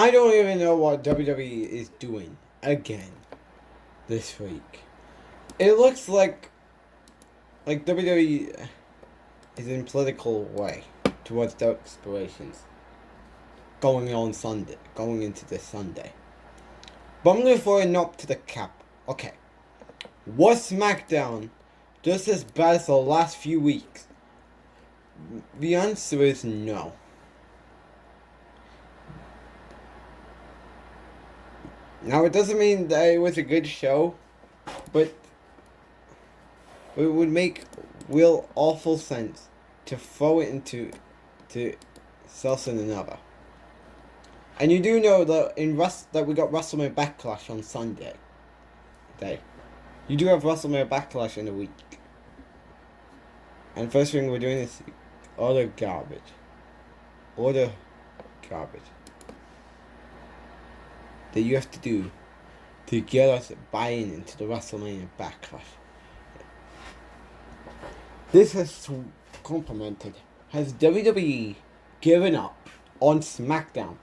I don't even know what WWE is doing again this week. It looks like WWE is in political way towards their aspirations going into this Sunday. But I'm gonna throw it up to the cap. Okay. Was SmackDown just as bad as the last few weeks? The answer is no. Now, it doesn't mean that it was a good show, but it would make real awful sense to throw it into Sasha and another. And you do know that that we got WrestleMania Backlash on Sunday. You do have WrestleMania Backlash in a week. And first thing we're doing is order garbage. Order garbage. That you have to do to get us buying into the WrestleMania Backlash. This has complimented. Has WWE given up on SmackDown?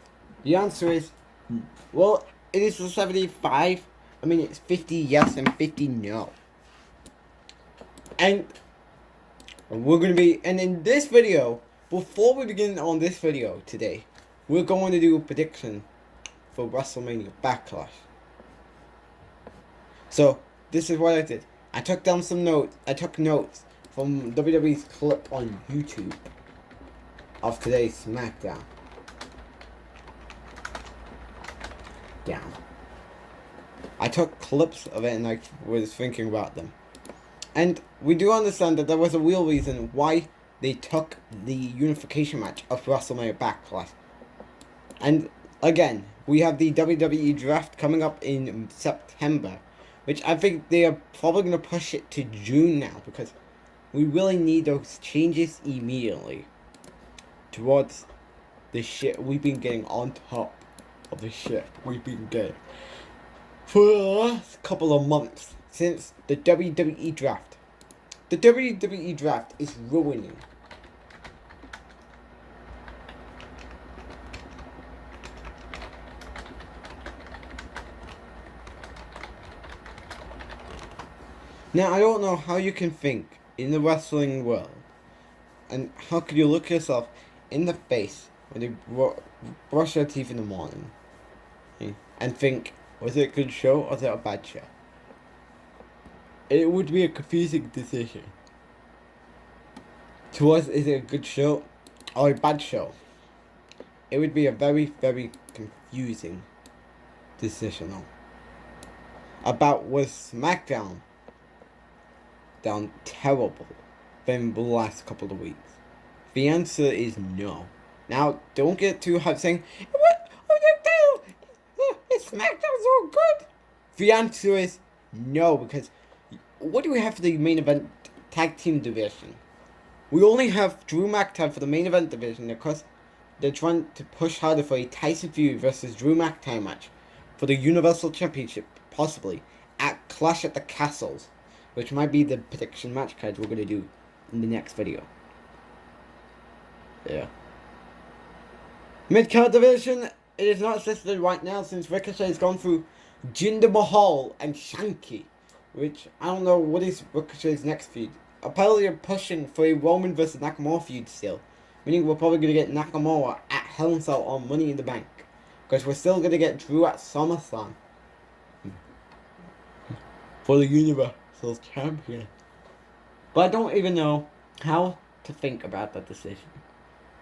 The answer is, well, it is a 75. I mean, it's 50 yes and 50 no. And we're going to be, and in this video, before we begin on this video today, we're going to do a prediction for WrestleMania Backlash. So, this is what I did. I took down some notes. I took notes from WWE's clip on YouTube of today's SmackDown. I took clips of it and I was thinking about them. And we do understand that there was a real reason why they took the unification match of WrestleMania Backlash. And again, we have the WWE draft coming up in September, which I think they are probably going to push it to June now because we really need those changes immediately towards the shit we've been getting on top of the shit we've been getting for the last couple of months since the WWE draft. The WWE draft is ruining now. I don't know how you can think in the wrestling world, and how could you look yourself in the face when you brush your teeth in the morning and think, was it a good show or was it a bad show? It would be a confusing decision. To us, is it a good show or a bad show? It would be a very, very confusing decision about was SmackDown down terrible than the last couple of weeks. The answer is no. Now, don't get too hyped saying, what? Oh, is SmackDown so good? The answer is no, because what do we have for the main event tag team division? We only have Drew McIntyre for the main event division because they're trying to push harder for a Tyson Fury versus Drew McIntyre match for the Universal Championship, possibly, at Clash at the Castles, which might be the prediction match cards we're going to do in the next video. Yeah. Mid-card division, it is not listed right now since Ricochet has gone through Jinder Mahal and Shanky, which I don't know what is Ricochet's next feud. Apparently they're pushing for a Roman vs Nakamura feud still, meaning we're probably going to get Nakamura at Hell in a Cell on Money in the Bank, because we're still going to get Drew at SummerSlam for the Universal Champion. But I don't even know how to think about that decision.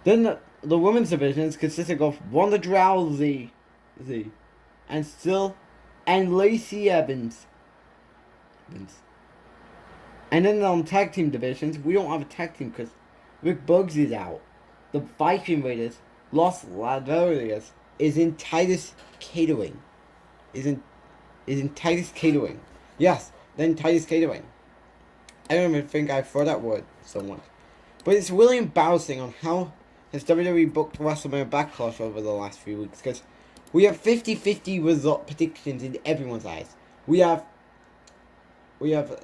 Then the women's division is consisting of Ronda Rousey and Lacey Evans. And then on tag team divisions, we don't have a tag team because Rick Buggs is out. The Viking Raiders, Los Ladorias, is in Titus Catering. Is in Titus Catering. Yes, then Titus Catering. I don't even think I thought that word so much. But it's really embarrassing on how has WWE booked WrestleMania Backlash over the last few weeks, because we have 50-50 result predictions in everyone's eyes. We have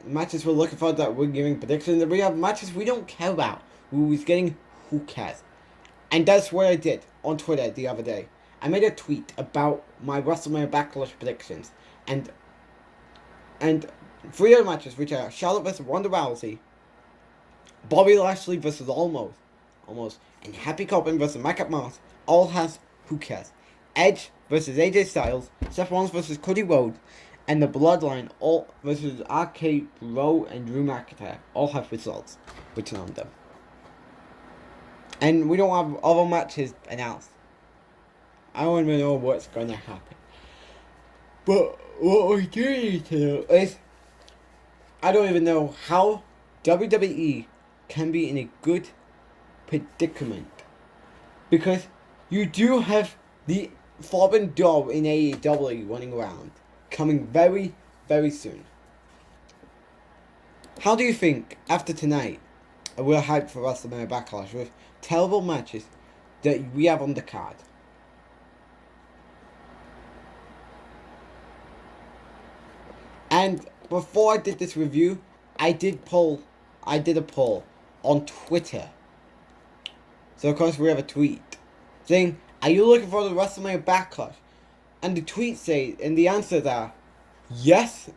matches we're looking for that we're giving predictions, and we have matches we don't care about. Who's getting, who cares? And that's what I did on Twitter the other day. I made a tweet about my WrestleMania Backlash predictions, and 3 other matches, which are Charlotte vs. Ronda Rousey, Bobby Lashley vs. Almost, and Happy Corbin vs. Mike Mars, all has Who Cares. Edge vs. AJ Styles, Seth Rollins vs. Cody Rhodes, and the Bloodline all versus RK Bro and Drew McIntyre all have results written on them. And we don't have other matches announced. I don't even know what's gonna happen. But what we do need to know is, I don't even know how WWE can be in a good predicament. Because you do have the Forbidden Door in AEW running around, coming very, very soon. How do you think, after tonight, we're hyped for WrestleMania Backlash with terrible matches that we have on the card? And before I did this review, I did a poll on Twitter. So of course we have a tweet saying, "Are you looking for the WrestleMania Backlash?" And the tweet say, and the answers are, yes,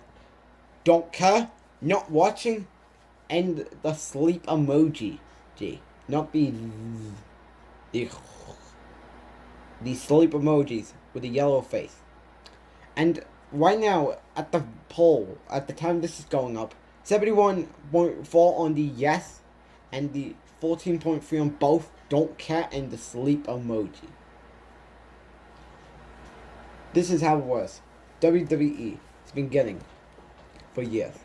don't care, not watching, and the sleep emoji. Not the sleep emojis with the yellow face. And right now, at the poll, at the time this is going up, 71.4 on the yes, and the 14.3 on both don't care, and the sleep emoji. This is how it was. WWE has been getting for years.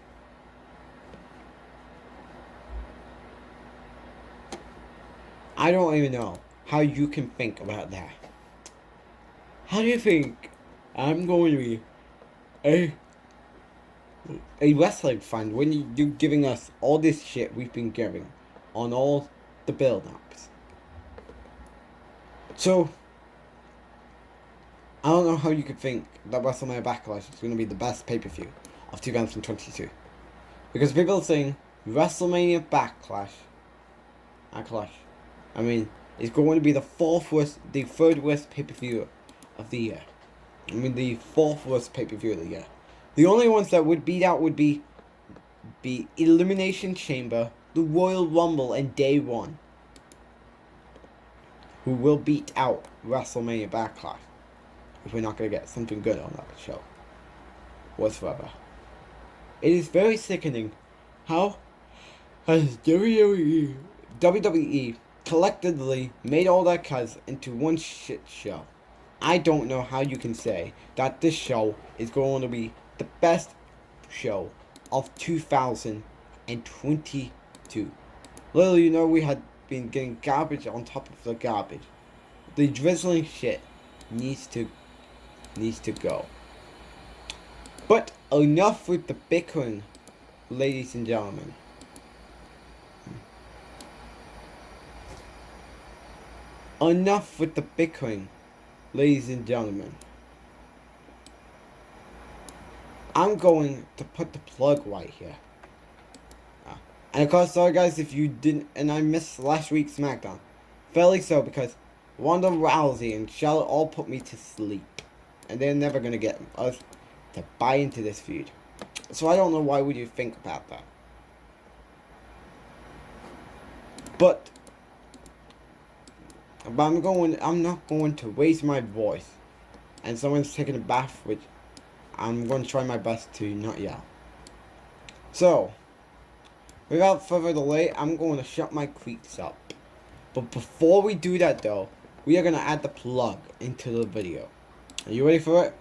I don't even know how you can think about that. How do you think I'm going to be a wrestling fan when you're giving us all this shit we've been giving on all the build-ups? So, I don't know how you could think that WrestleMania Backlash is going to be the best pay-per-view of 2022. Because people are saying WrestleMania Backlash, is going to be the third worst pay-per-view of the year. The fourth worst pay-per-view of the year. The only ones that would beat out would be Elimination Chamber, the Royal Rumble, and Day 1. Who will beat out WrestleMania Backlash if we're not going to get something good on that show whatsoever. It is very sickening how has WWE collectively made all their cuts into one shit show. I don't know how you can say that this show is going to be the best show of 2022. Literally, we had been getting garbage on top of the garbage. The drizzling shit needs to go. But enough with the bickering, ladies and gentlemen. Enough with the bickering, ladies and gentlemen. I'm going to put the plug right here. And of course, sorry guys if you didn't, and I missed last week's SmackDown. Fairly so, because Ronda Rousey and Charlotte all put me to sleep. And they're never going to get us to buy into this feud. So I don't know why would you think about that. But I'm not going to raise my voice. And someone's taking a bath, which I'm going to try my best to not yell. So, without further delay, I'm going to shut my creaks up. But before we do that though, we are going to add the plug into the video. Are you ready for it?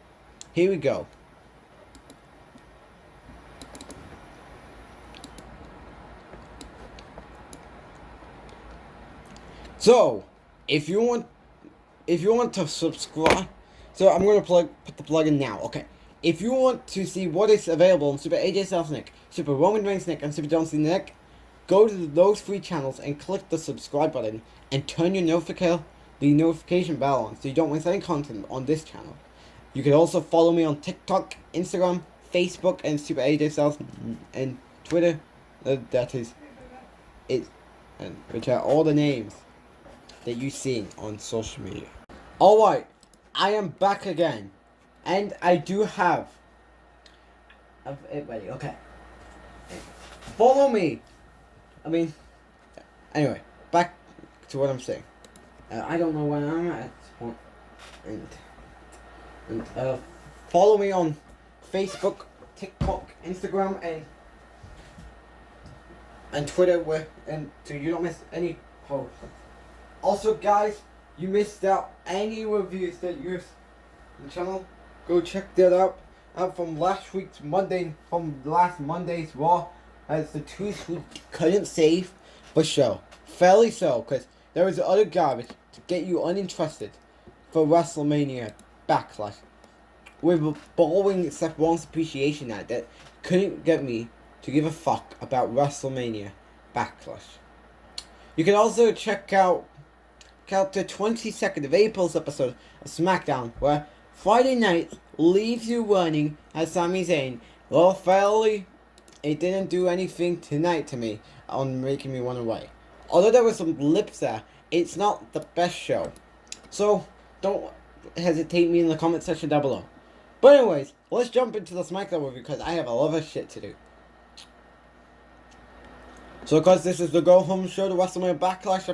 Here we go. So, if you want to subscribe, so I'm going to put the plug in now. Okay. If you want to see what is available on Super AJ Styles Nick, Super Roman Reigns Nick, and Super John Cena Nick, go to those 3 channels and click the subscribe button and turn your notification bell on so you don't miss any content on this channel. You can also follow me on TikTok, Instagram, Facebook, and Super AJ Styles, and Twitter. That is it, and which are all the names that you've seen on social media. Alright, I am back again. And I do have it ready. Okay. Follow me. Anyway, back to what I'm saying. I don't know where I'm at this point. And follow me on Facebook, TikTok, Instagram, and Twitter, so you don't miss any posts. Also, guys, you missed out any reviews that you on the channel. Go check that out from last Monday's Raw, as the tweets we couldn't save for show. Fairly so, because there was other garbage to get you uninterested for WrestleMania Backlash. With blowing Seth Rollins' appreciation at that couldn't get me to give a fuck about WrestleMania Backlash. You can also check out the 22nd of April's episode of SmackDown, where Friday night leaves you running as Sami Zayn. Well, fairly, it didn't do anything tonight to me on making me run away. Although there were some lips there, it's not the best show. So, don't hesitate me in the comment section down below. But anyways, let's jump into the SmackDown review because I have a lot of shit to do. So, because this is the go-home show to WrestleMania Backlash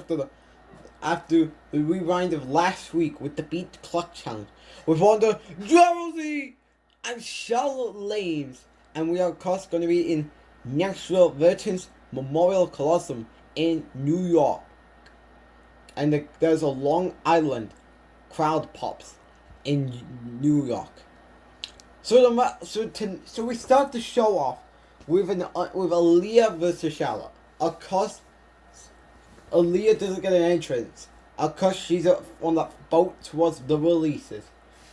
after the rewind of last week with the Beat Clock Challenge with Ronda Rousey and Charlotte Lanes. And we are, of course, going to be in Nashville Veterans Memorial Coliseum in New York. And there's a Long Island crowd pops in New York. So we start the show off with Aaliyah versus Charlotte. Of course, Aaliyah doesn't get an entrance. Of course, she's on that boat towards the releases.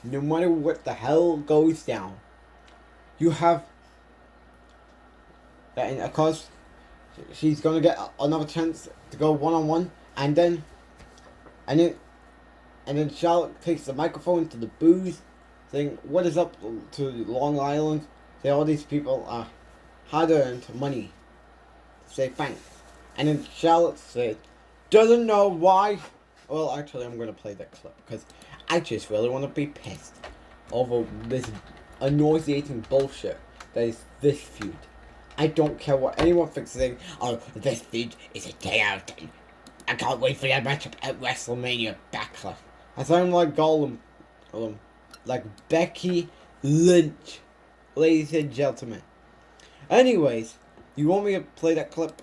No matter what the hell goes down, you have. And of course, she's gonna get another chance to go one-on-one, and then Charlotte takes the microphone to the booth, saying, "What is up to Long Island?" Say all these people are hard-earned money. Say thanks, and then Charlotte said, "Doesn't know why." Well, actually, I'm gonna play that clip because I just really want to be pissed over this nauseating bullshit that is this feud. I don't care what anyone thinks, saying, "Oh, this feud is a 10 out of 10. I can't wait for that matchup at WrestleMania Backlash." I sound like Gollum, like Becky Lynch, ladies and gentlemen. Anyways, you want me to play that clip?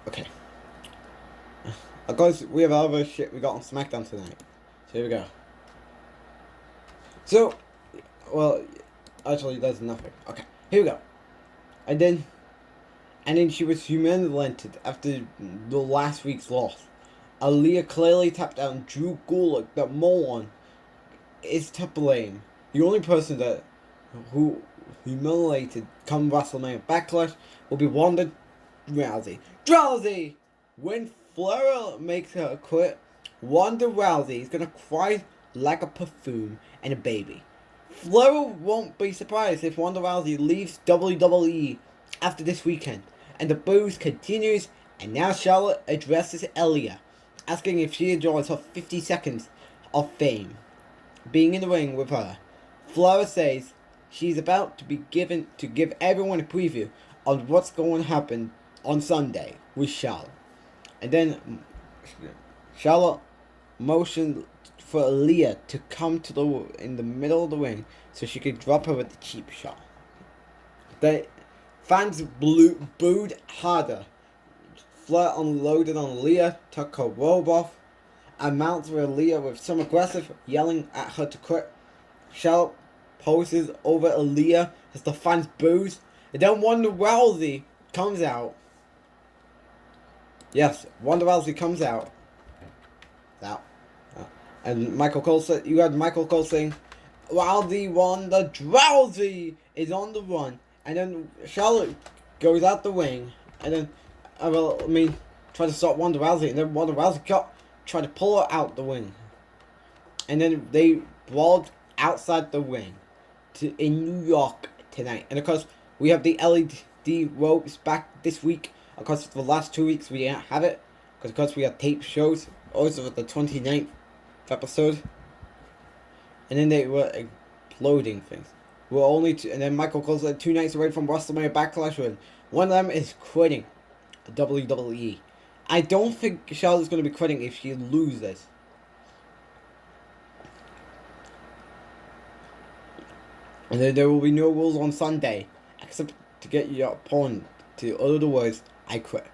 Okay. Of course, we have other shit we got on SmackDown tonight. So here we go. So, well, actually, there's nothing. Okay, here we go. And then she was humiliated after the last week's loss. Aaliyah clearly tapped out and Drew Golok, that moron, is to blame. The only person who humiliated come WrestleMania Backlash will be Ronda Rousey. When Flair makes her quit, Ronda Rousey is gonna cry like a buffoon and a baby. Flair won't be surprised if Ronda Rousey leaves WWE after this weekend, and the booze continues. And now Charlotte addresses Aaliyah, asking if she enjoys her 50 seconds of fame being in the ring with her. Flair says she's about to give everyone a preview on what's going to happen on Sunday with Charlotte. And then Charlotte motioned for Aaliyah to come in the middle of the ring so she could drop her with the cheap shot. The fans booed harder. Flair unloaded on Aaliyah, took her robe off, and mounted Aaliyah with some aggressive yelling at her to quit. Charlotte poses over Aaliyah as the fans boos, and then Ronda Rousey comes out. Yes, Ronda Rousey comes out. And Michael Cole said, you had Michael Cole saying, Ronda Rousey is on the run. And then Charlotte goes out the ring, and then, try to stop Ronda Rousey, and then Ronda Rousey tried to pull her out the ring. And then they brawled outside the ring in New York tonight. And of course, we have the LED ropes back this week. Of course, for the last 2 weeks we didn't have it, because of course we had tape shows. Also, the 29th episode, and then they were exploding things. We're only and then Michael Cole's 2 nights away from WrestleMania Backlash win. One of them is quitting WWE. I don't think Charlotte's going to be quitting if she loses. And then there will be no rules on Sunday, except to get your opponent to utter the words, "I quit."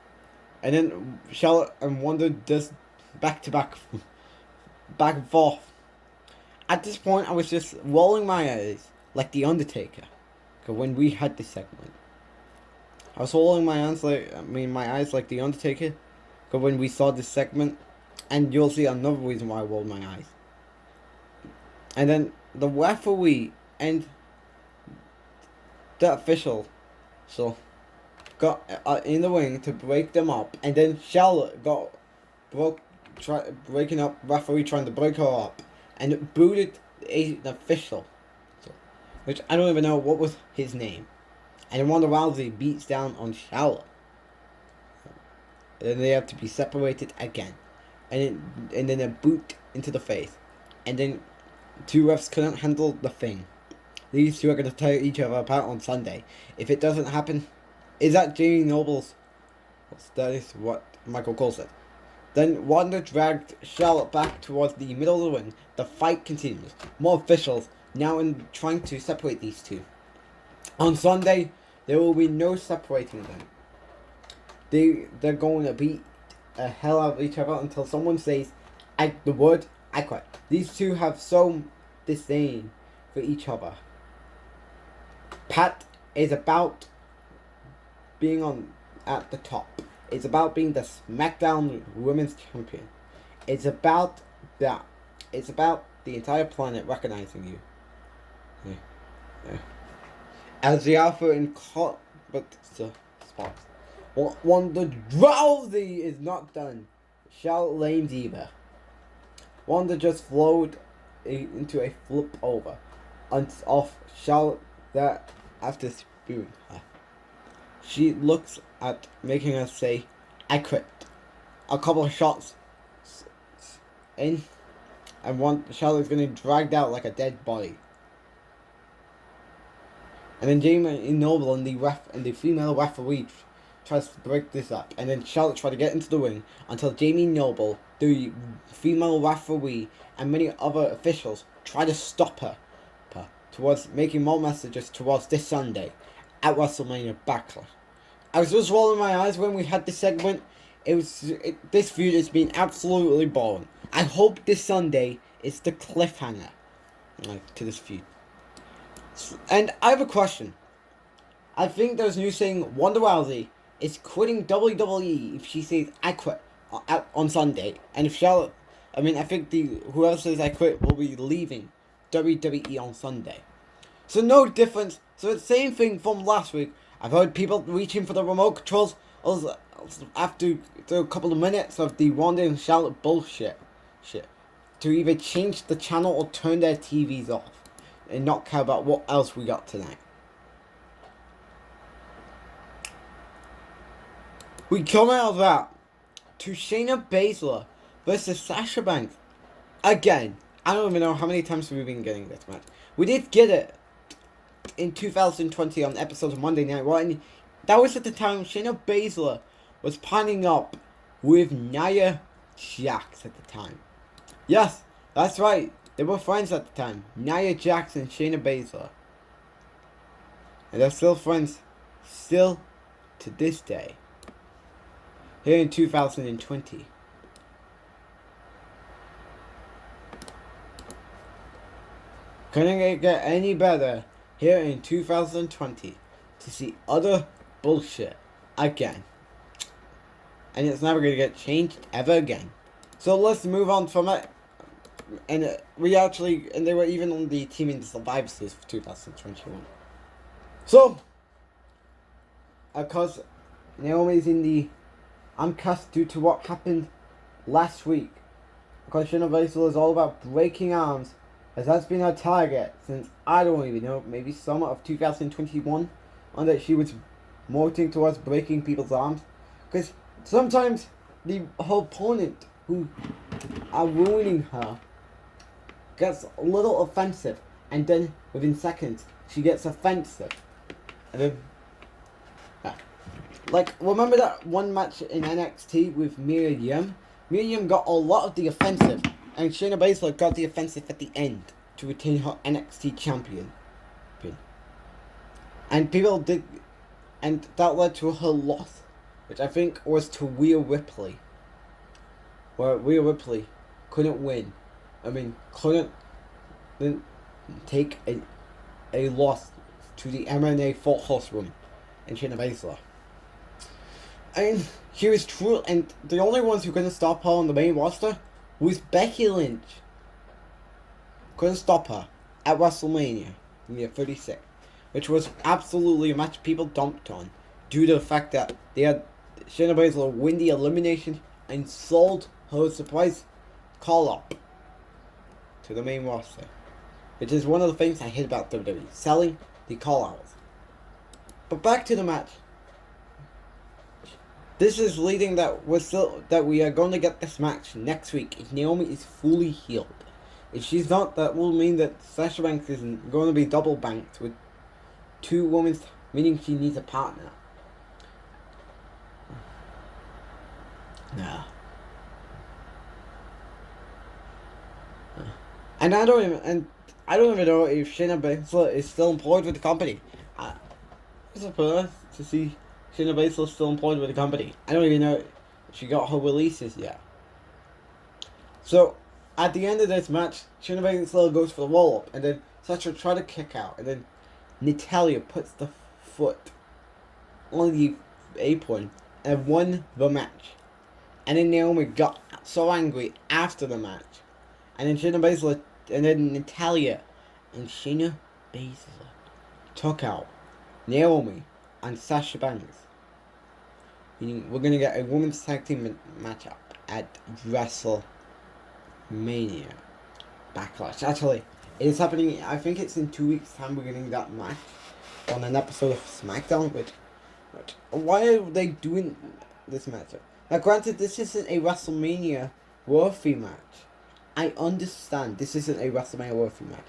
And then Charlotte and Wanda just back to back, back and forth. At this point, I was just rolling my eyes like The Undertaker. Because when we had this segment, I was rolling my eyes like The Undertaker. Because when we saw this segment, and you'll see another reason why I rolled my eyes. And then the referee and the official got in the ring to break them up, and then Charlotte got breaking up. Referee trying to break her up, and booted an official, which I don't even know what was his name. And then Ronda Rousey beats down on Charlotte, and then they have to be separated again, and then a boot into the face, and then 2 refs couldn't handle the thing. These 2 are going to tear each other apart on Sunday. If it doesn't happen, is that Jamie Noble's? That is what Michael Cole said. Then Wanda dragged Charlotte back towards the middle of the ring. The fight continues. More officials now in trying to separate these 2. On Sunday, there will be no separating them. They're going to beat the hell out of each other until someone says, the word, "I quit." These 2 have so disdain for each other. Pat is about being at the top. It's about being the SmackDown Women's Champion. It's about that. It's about the entire planet recognizing you. As the Alpha in spots. Wanda Rousey is not done. Charlotte lanes either. Wanda just flowed into a flip over off Charlotte that after spewing her. She looks at making her say, "I quit." A couple of shots in, and Charlotte's getting dragged out like a dead body. And then Jamie Noble and the female referee tries to break this up, and then Charlotte tries to get into the ring until Jamie Noble, the female referee, and many other officials try to stop her towards making more messages towards this Sunday at WrestleMania Backlash. I was just rolling my eyes when we had this segment. This feud has been absolutely boring. I hope this Sunday is the cliffhanger to this feud. And I have a question. I think there's news saying Ronda Rousey is quitting WWE if she says "I quit" on Sunday, and if Charlotte, I think whoever says "I quit" will be leaving WWE on Sunday. So no difference. So it's the same thing from last week. I've heard people reaching for the remote controls after a couple of minutes of the Ronda and Charlotte bullshit to either change the channel or turn their TVs off and not care about what else we got tonight. We come out of that to Shayna Basler versus Sasha Banks. Again, I don't even know how many times we've been getting this match. We did get it in 2020 on episodes of Monday Night Raw, and that was at the time Shayna Basler was partnering up with Nia Jax at the time. Yes, that's right. They were friends at the time. Nia Jax and Shayna Basler. And they're still friends. Still to this day. Here in 2020. Couldn't it get any better here in 2020 to see other bullshit again. And it's never going to get changed ever again. So let's move on from it. And they were even on the Team in the Survivor Series for 2021. So, because Naomi's in the uncast due to what happened last week. Because Shayna Baszler is all about breaking arms, as that's been her target since, I don't even know, maybe summer of 2021, on that she was motoring towards breaking people's arms. Because sometimes her opponent who are ruining her gets a little offensive, and then within seconds she gets offensive, and then like, remember that one match in NXT with Mia Yim? Mia Yim got a lot of the offensive, and Shayna Basler got the offensive at the end to retain her NXT champion. And people did, and that led to her loss, which I think was to Rhea Ripley, where Rhea Ripley couldn't win. I mean, couldn't take a loss to the MMA 4-horse room in Shayna Basler. And she was true, and the only ones who couldn't stop her on the main roster was Becky Lynch. Couldn't stop her at WrestleMania in year 36, which was absolutely a match people dumped on due to the fact that they had Shayna Baszler win the elimination and sold her surprise call-up to the main roster, which is one of the things I hate about WWE, selling the call-outs. But back to the match. This is leading that we are going to get this match next week if Naomi is fully healed. If she's not, that will mean that Sasha Banks is going to be double banked with 2 women, meaning she needs a partner. Nah. And I don't even know if Shayna Baszler is still employed with the company. I suppose to see Shayna Baszler still employed with the company. I don't even know if she got her releases yet. So, at the end of this match, Shayna Baszler goes for the roll-up, and then Sasha tries to kick out, and then Natalya puts the foot on the apron and won the match. And then Naomi got so angry after the match. And then Shayna Baszler, and then Natalya and Shayna Baszler took out Naomi and Sasha Banks. Meaning we're going to get a women's tag team matchup at WrestleMania Backlash. Actually, it is happening, I think it's in 2 weeks' time we're getting that match on an episode of SmackDown. Why are they doing this matchup? Now granted, this isn't a WrestleMania worthy match. I understand this isn't a WrestleMania worthy match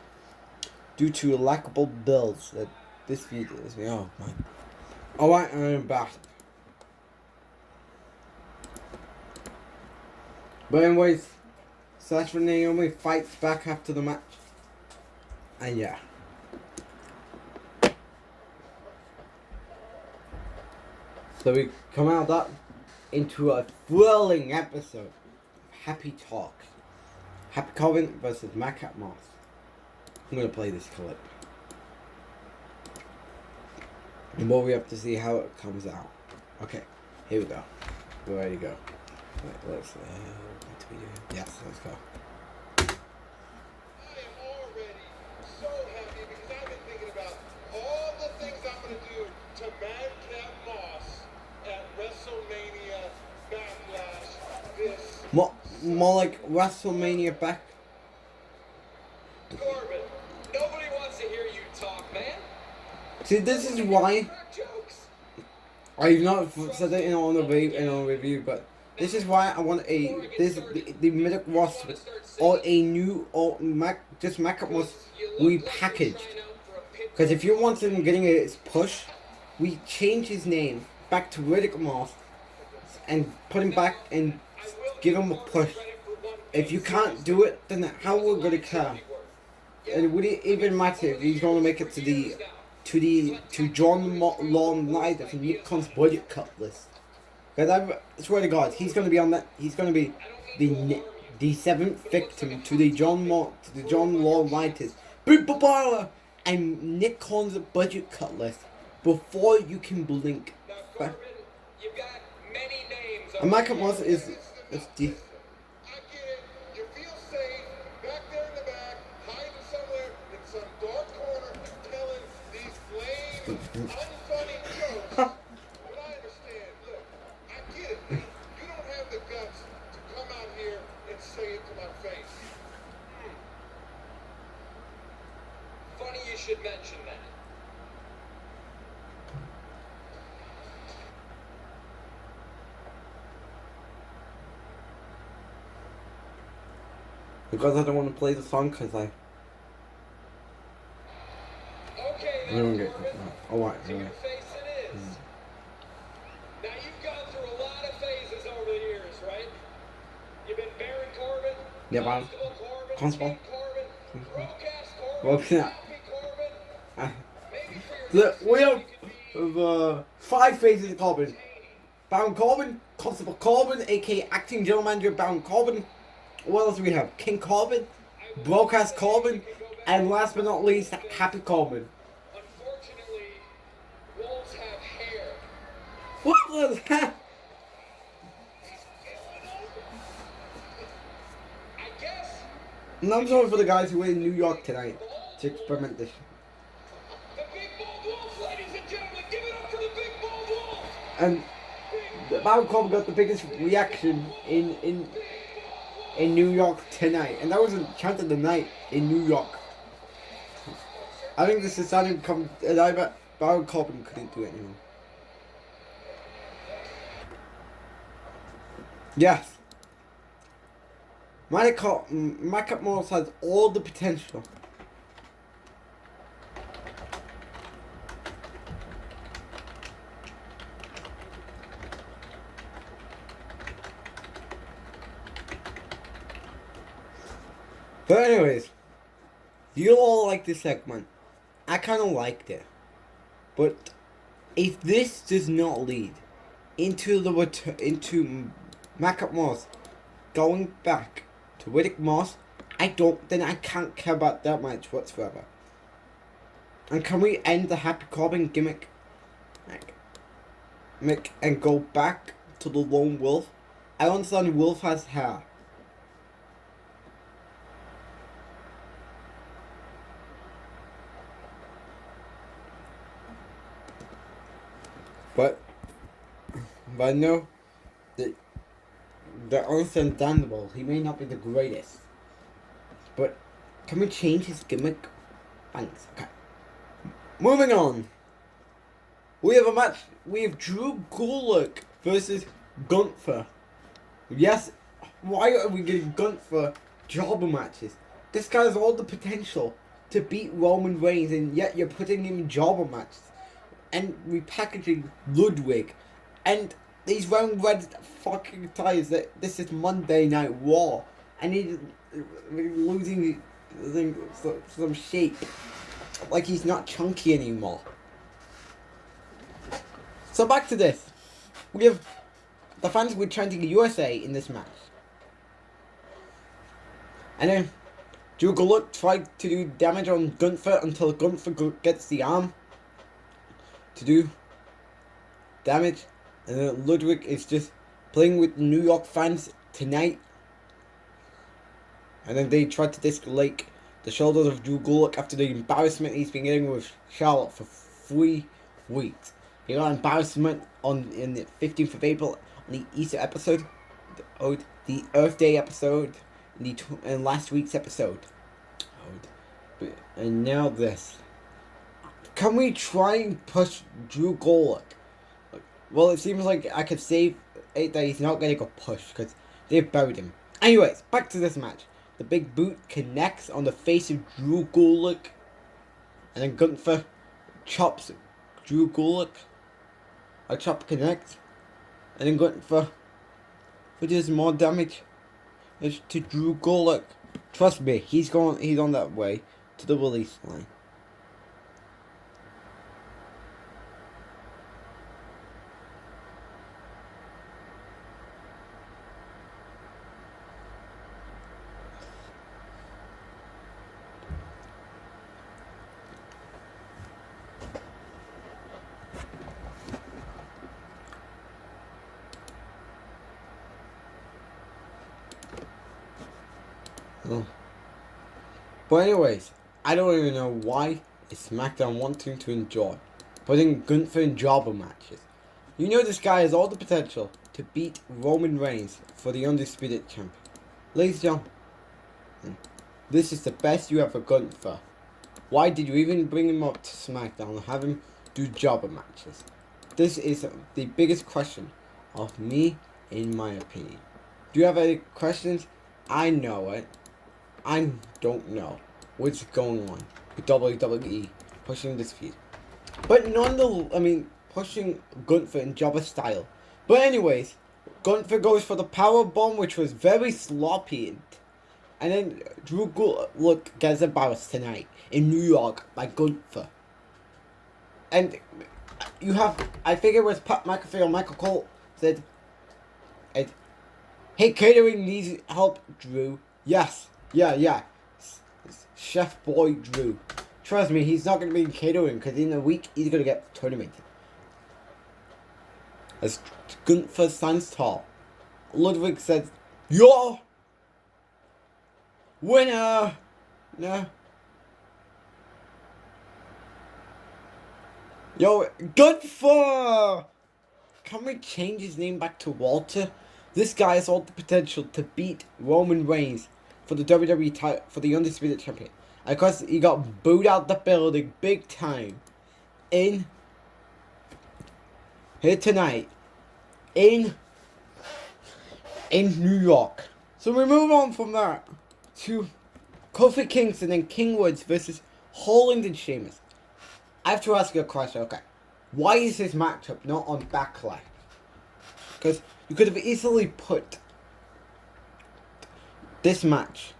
due to lackable builds that this feud is. Oh man. Alright, I'm back. But anyways, Sasha and Naomi fights back after the match. And yeah. So we come out of that into a thrilling episode of Happy Talk. Happy Corbin versus Madcap Moss. I'm going to play this clip. And we'll have to see how it comes out. Okay, here we go. We're ready to go. Right, let's, what do we do? Yes, let's go. I am already so happy because I've been thinking about all the things I'm going to do to Madcap Moss at WrestleMania Backlash this More like WrestleMania back. Corbin, nobody wants to hear you talk, man. See, this is why I've not said it in on a review, but this is why I want the middle roster or a new just Madcap Moss repackaged. Because if you want him getting his push, we change his name back to Riddick Moss and put him back and give him a push. If you can't do it, then how we're gonna care? And would it even matter if he's gonna make it to John Long Ryder from Nick Khan's budget cut list? Because I swear to God, he's gonna be on that. He's gonna be the 7th victim to the John Long Ryder's Big Babala and Nick Khan's budget cut list before you can blink. And Madcap Moss is the. I get it. You feel safe back there in the back, hiding somewhere in some dark corner, telling these lame, unfunny jokes. But I understand. Look, I get it. You don't have the guts to come out here and say it to my face. Funny you should mention that. Because I don't want to play the song because I don't get it. Alright, alright. Now you've gone through a lot of phases over the years, right? You've been Baron Corbin, Yeah, man. Constable Corbin, Broadcast Corbin, Well, Happy Corbin. we have 5 phases of Corbin. Baron Corbin, Constable Corbin, aka Acting General Manager Baron Corbin. What else do we have? King Corbin, Broadcast Corbin, and last but not least, Happy Corbin. Unfortunately, wolves have hair. What was that? I guess And I'm sorry for the guys who were in New York tonight to experiment this. the big bald wolf, ladies and gentlemen, give it up for the big bald wolf. And Baron Corbin got the biggest reaction in New York tonight, and that was a chant of the night in New York. I think this is starting to come, and I bet Baron Corbin couldn't do it anymore. Yes. Michael Morris has all the potential. But anyways, you all like this segment. I kind of liked it. But if this does not lead into into Macap Moss going back to Riddick Moss, then I can't care about that match whatsoever. And can we end the Happy Corbin gimmick? And go back to the Lone Wolf? I understand Wolf has hair. But I know that they're understandable. He may not be the greatest. But can we change his gimmick? Thanks. Okay. Moving on. We have a match. We have Drew Golok versus Gunther. Yes. Why are we getting Gunther jobber matches? This guy has all the potential to beat Roman Reigns, and yet you're putting him in jobber matches. And repackaging Ludwig, and he's wearing red fucking ties. That this is Monday Night Raw, and he's losing some shape, like he's not chunky anymore. So back to this, we have the fans were chanting USA in this match, and then Drew Golok tried to do damage on Gunther until Gunther gets the arm to do damage, and then Ludwig is just playing with New York fans tonight, and then they tried to disconnect the shoulders of Drew Golok after the embarrassment he's been getting with Charlotte for 3 weeks. He got embarrassment in the 15th of April on the Easter episode, the Earth Day episode, and last week's episode, and now this. Can we try and push Drew Golok? Well, it seems like I could save it that he's not getting a push because they've buried him. Anyways, back to this match. The big boot connects on the face of Drew Golok, and then Gunther chops Drew Golok. A chop connects, and then Gunther does more damage to Drew Golok. Trust me, he's on that way to the release line. Oh. But anyways, I don't even know why is SmackDown wanting to enjoy putting Gunther in jobber matches. You know this guy has all the potential to beat Roman Reigns for the Undisputed Champion. Ladies and gentlemen, this is the best you have for Gunther. Why did you even bring him up to SmackDown and have him do jobber matches? This is the biggest question of me, in my opinion. Do you have any questions? I know it. I don't know what's going on with WWE pushing this feud. But pushing Gunther in Jobber style. But anyways, Gunther goes for the power bomb, which was very sloppy. And then Drew Golok gets embarrassed tonight in New York by Gunther. And you have, I think it was Pat McAfee or Michael Cole said, hey, catering needs help, Drew. Yes, yeah. Chef boy Drew. Trust me, he's not going to be in catering because in a week he's going to get tournamented. As Gunther stands tall, Ludwig says, "You're winner." No. Yo, Gunther! Can we change his name back to Walter? This guy has all the potential to beat Roman Reigns for the WWE title, for the Undisputed Champion. Of course, he got booed out the building big time in here tonight in New York. So we move on from that to Kofi Kingston and King Woods versus Holland and Sheamus. I have to ask you a question, okay. Why is this matchup not on Backlash? Because you could have easily put this match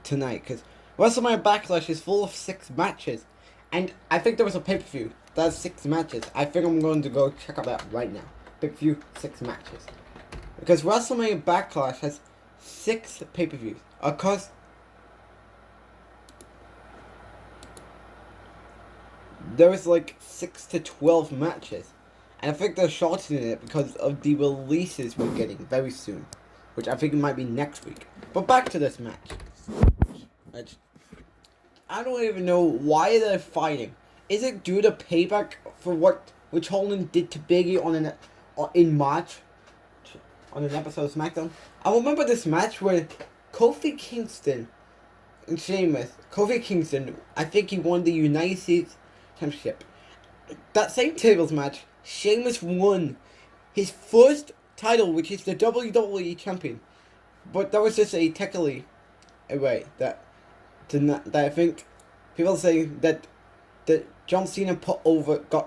tonight, because WrestleMania Backlash is full of 6 matches. And I think there was a pay-per-view that has 6 matches. I think I'm going to go check out that right now. Pay-per-view, 6 matches. Because WrestleMania Backlash has 6 pay-per-views. Of course, there was like 6 to 12 matches. And I think they're shortening it because of the releases we're getting very soon. Which I think it might be next week. But back to this match. I don't even know why they're fighting. Is it due to payback for which Holland did to Biggie in March on an episode of SmackDown? I remember this match where Kofi Kingston and Sheamus. Kofi Kingston, I think he won the United States Championship. That same tables match, Sheamus won his first title, which is the WWE Champion. But that was just a technically a way that I think people say that John Cena put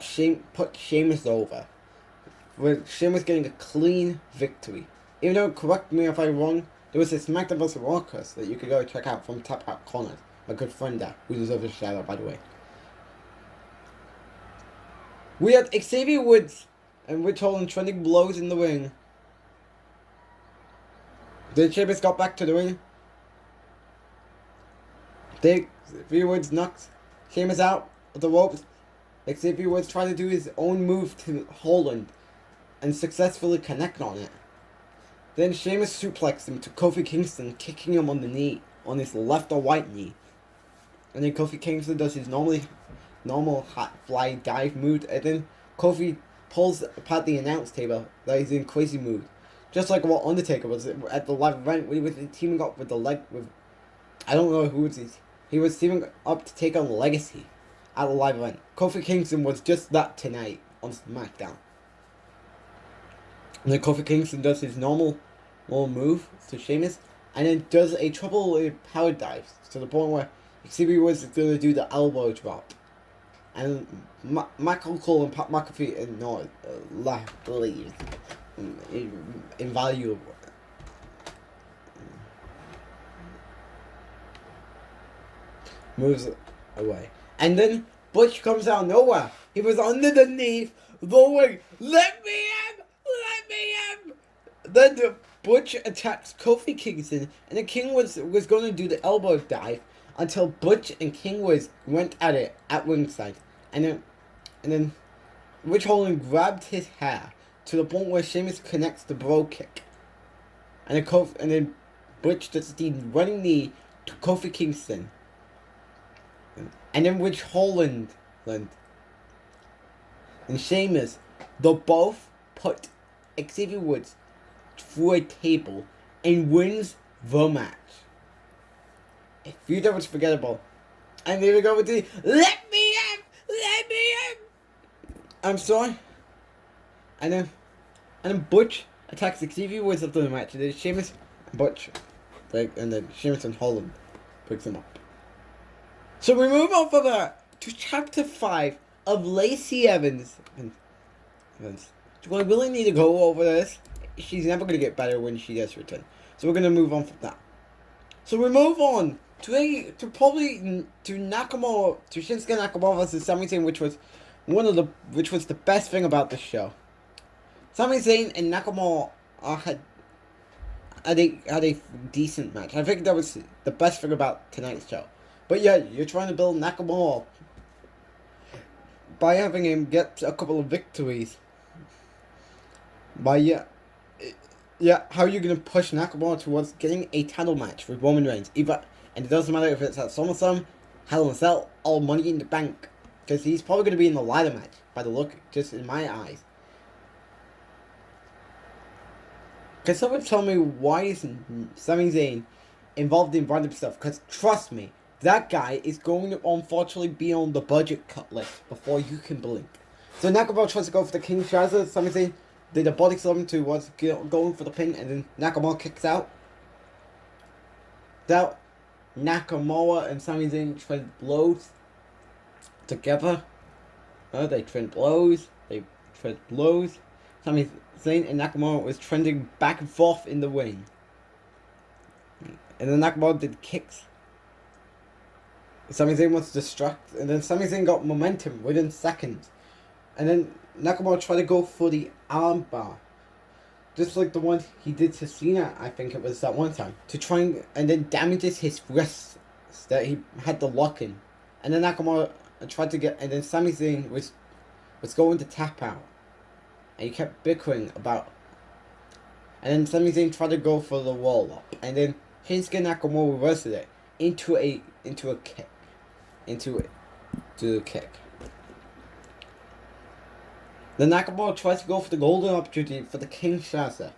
Sheamus over, with Sheamus getting a clean victory. Even though, correct me if I'm wrong, there was a SmackDown vs. Raw that you could go check out from Tap Out Corners. My good friend there, who deserves a shout out, by the way. We had Xavier Woods and Rich Holland trending blows in the ring. Then Sheamus got back to the ring. Xavier Woods knocks Sheamus out of the ropes. Xavier Woods tried to do his own move to Holland and successfully connect on it. Then Sheamus suplexed him to Kofi Kingston, kicking him on the knee, on his left or right knee. And then Kofi Kingston does his normal hot fly dive move, and then Kofi pulls apart the announce table that he's in crazy mood. Just like what Undertaker was at the live event when he was teaming up with I don't know who it is. He was teaming up to take on Legacy at the live event. Kofi Kingston was just that tonight on SmackDown. And then Kofi Kingston does his normal move to Sheamus, and then does a triple power dive to the point where Xavier was going to do the elbow drop. And Michael Cole and Pat McAfee leaves. Invaluable. Moves away. And then Butch comes out of nowhere. He was underneath the ring. Let me in! Let me in! Then Butch attacks Kofi Kingston, and the King was going to do the elbow dive until Butch and King went at it at ringside. And then Rich Holland grabbed his hair to the point where Sheamus connects the bro kick. And then Butch does the running knee to Kofi Kingston. And then Rich Holland and Sheamus, they both put Xavier Woods through a table and wins the match. A few that was forgettable. And there we go with the let me in! Let me in! I'm sorry. And then Butch attacks Xavier Woods after the match. And then Sheamus, Butch, and then Sheamus and Holland picks him up. So we move on from that to Chapter 5 of Lacey Evans. Do I really need to go over this? She's never going to get better when she gets returned. So we're going to move on from that. So we move on to Nakamura, to Shinsuke Nakamura versus Sami Zayn, which was the best thing about this show. Sami Zayn and Nakamura had a decent match. I think that was the best thing about tonight's show. But yeah, you're trying to build Nakamura by having him get a couple of victories. How are you going to push Nakamura towards getting a title match with Roman Reigns? And it doesn't matter if it's at SummerSlam, Hell in a Cell, or Money in the Bank. Because he's probably going to be in the ladder match, by the look, just in my eyes. Can someone tell me why is Sami Zayn involved in random stuff? Because trust me, that guy is going to unfortunately be on the budget cut list before you can blink. So Nakamura tries to go for the Kinshasa. Sami Zayn did a body slam towards going for the pin, and then Nakamura kicks out. Nakamura and Sami Zayn trade blows together. They trade blows. Sami Zayn and Nakamura was trending back and forth in the ring. And then Nakamura did kicks. Sami Zayn was distracted, and then Sami Zayn got momentum within seconds. And then Nakamura tried to go for the armbar. Just like the one he did to Cena, I think it was that one time. To try and then damages his wrists that he had the lock in. And then Nakamura tried to and then Sami Zayn was going to tap out. And he kept bickering about. And then Sami Zayn tried to go for the wall up. And then Shinsuke Nakamura reversed it into a kick. Into a kick. Then Nakamura tries to go for the golden opportunity for the Kinshasa.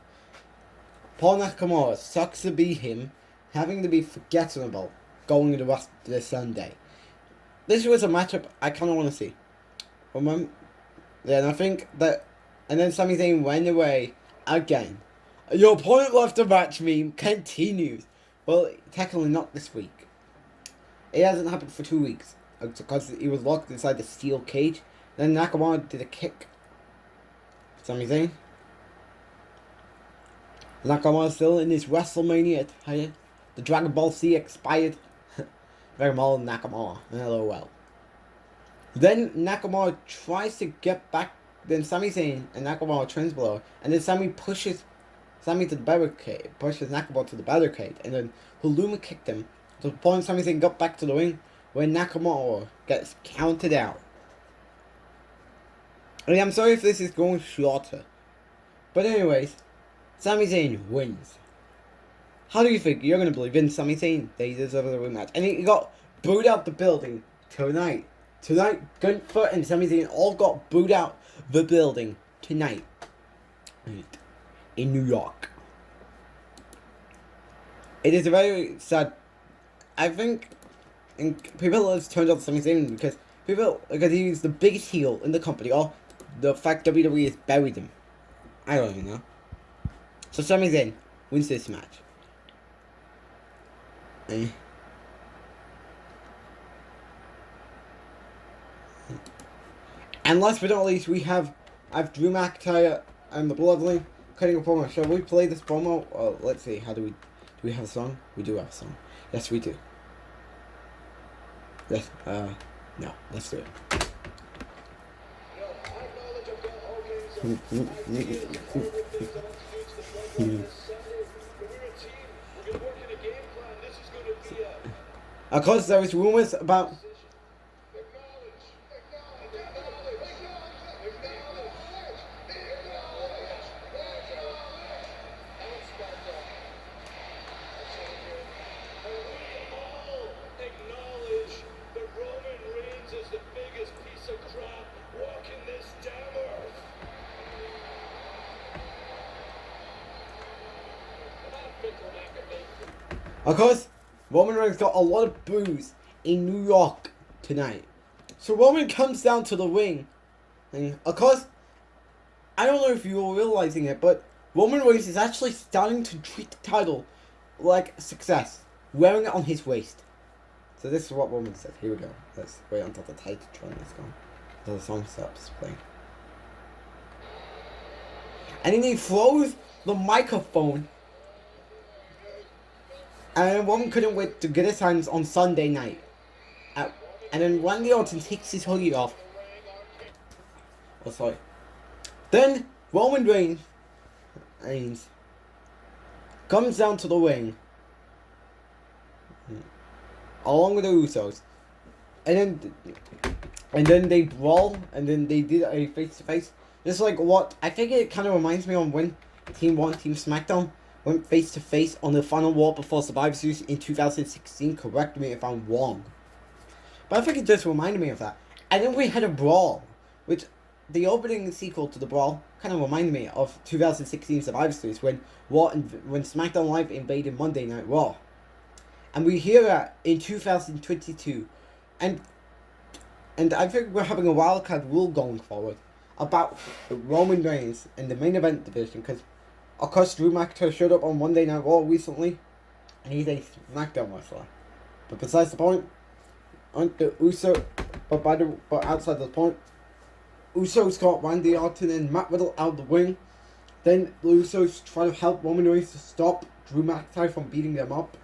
Paul Nakamura sucks to be him, having to be forgettable going the rest of the Sunday. This was a matchup I kind of want to see. Remember? Then I think that, and then Sami Zayn went away again. Your opponent left the match meme continues. Well, technically not this week. It hasn't happened for 2 weeks because he was locked inside the steel cage. Then Nakamura did a kick. Sami Zayn. Nakamura still in his WrestleMania attire. The Dragon Ball Z expired. Very mal Nakamura. LOL. Then Nakamura tries to get back. Then Sami Zayn and Nakamura trends below. And then Sami pushes Sami to the barricade. Pushes Nakamura to the barricade. And then Huluma kicked him. To the point Sami Zayn got back to the ring. When Nakamura gets counted out. I mean, I'm sorry if this is going shorter. But anyways, Sami Zayn wins. How do you think you're going to believe in Sami Zayn that he deserves a rematch? And he got booed out the building tonight. Tonight, Gunther and Sami Zayn all got booed out the building tonight. In New York. It is a very sad. I think people have turned off Sami Zayn because he's the biggest heel in the company, or the fact WWE has buried him. I don't even know. So Sami Zayn wins this match. And last but not least, I have Drew McIntyre and the Bloodline cutting a promo. Shall we play this promo? Let's see. Do we have a song? We do have a song. Yes, we do. Yes. No. Let's do it. Of course, there was rumors about. Of course, Roman Reigns got a lot of boos in New York tonight. So Roman comes down to the ring. And of course, I don't know if you were realizing it, but Roman Reigns is actually starting to treat the title like success. Wearing it on his waist. So this is what Roman said. Here we go. Let's wait until the title train is gone. Until the song stops playing. And then he throws the microphone. And Roman couldn't wait to get his hands on Sunday night. And then Randy Orton takes his hoodie off. Oh, sorry. Then Roman Reigns comes down to the ring. Along with the Usos. And then they brawl. And then they did a face-to-face. Just like what, I think it kind of reminds me of when Team SmackDown went face-to-face on the final war before Survivor Series in 2016. Correct me if I'm wrong. But I think it just reminded me of that. And then we had a brawl. Which, the opening sequel to the brawl kind of reminded me of 2016 Survivor Series when SmackDown Live invaded Monday Night Raw. And we hear that in 2022. And I think we're having a wildcard rule going forward about Roman Reigns in the main event division, because of course Drew McIntyre showed up on Monday Night Raw recently, and he's a SmackDown wrestler. But besides the point, but outside the point, Usos got Randy Orton and Matt Riddle out of the ring. Then the Usos try to help Roman Reigns to stop Drew McIntyre from beating them up.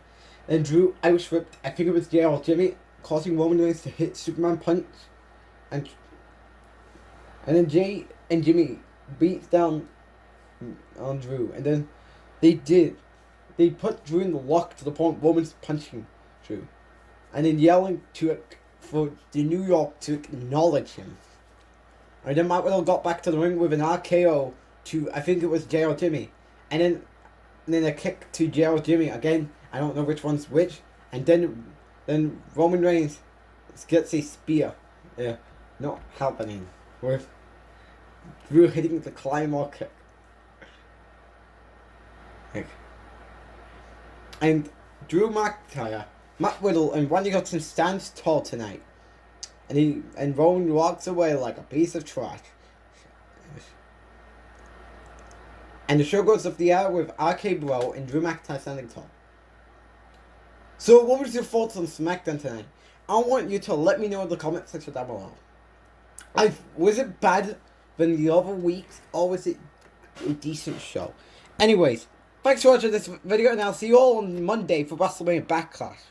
Then Drew outstripped, I think it was Jay or Jimmy, causing Roman Reigns to hit Superman punch, and then Jay and Jimmy beat down on Drew, and then they put Drew in the lock to the point Roman's punching Drew, and then yelling for the New York to acknowledge him. And then Matt Riddle got back to the ring with an RKO to, I think it was Jay or Jimmy, and then a kick to Jay or Jimmy again. I don't know which one's which, and then Roman Reigns gets a spear. Yeah, not happening with Drew hitting the Claymore kick. And Drew McIntyre, Matt Riddle, and Randy Orton stands tall tonight. And Roman walks away like a piece of trash. And the show goes off the air with RK Bro and Drew McIntyre standing tall. So what was your thoughts on SmackDown tonight? I want you to let me know in the comment section down below. Was it bad than the other weeks, or was it a decent show? Anyways, thanks for watching this video, and I'll see you all on Monday for WrestleMania Backlash.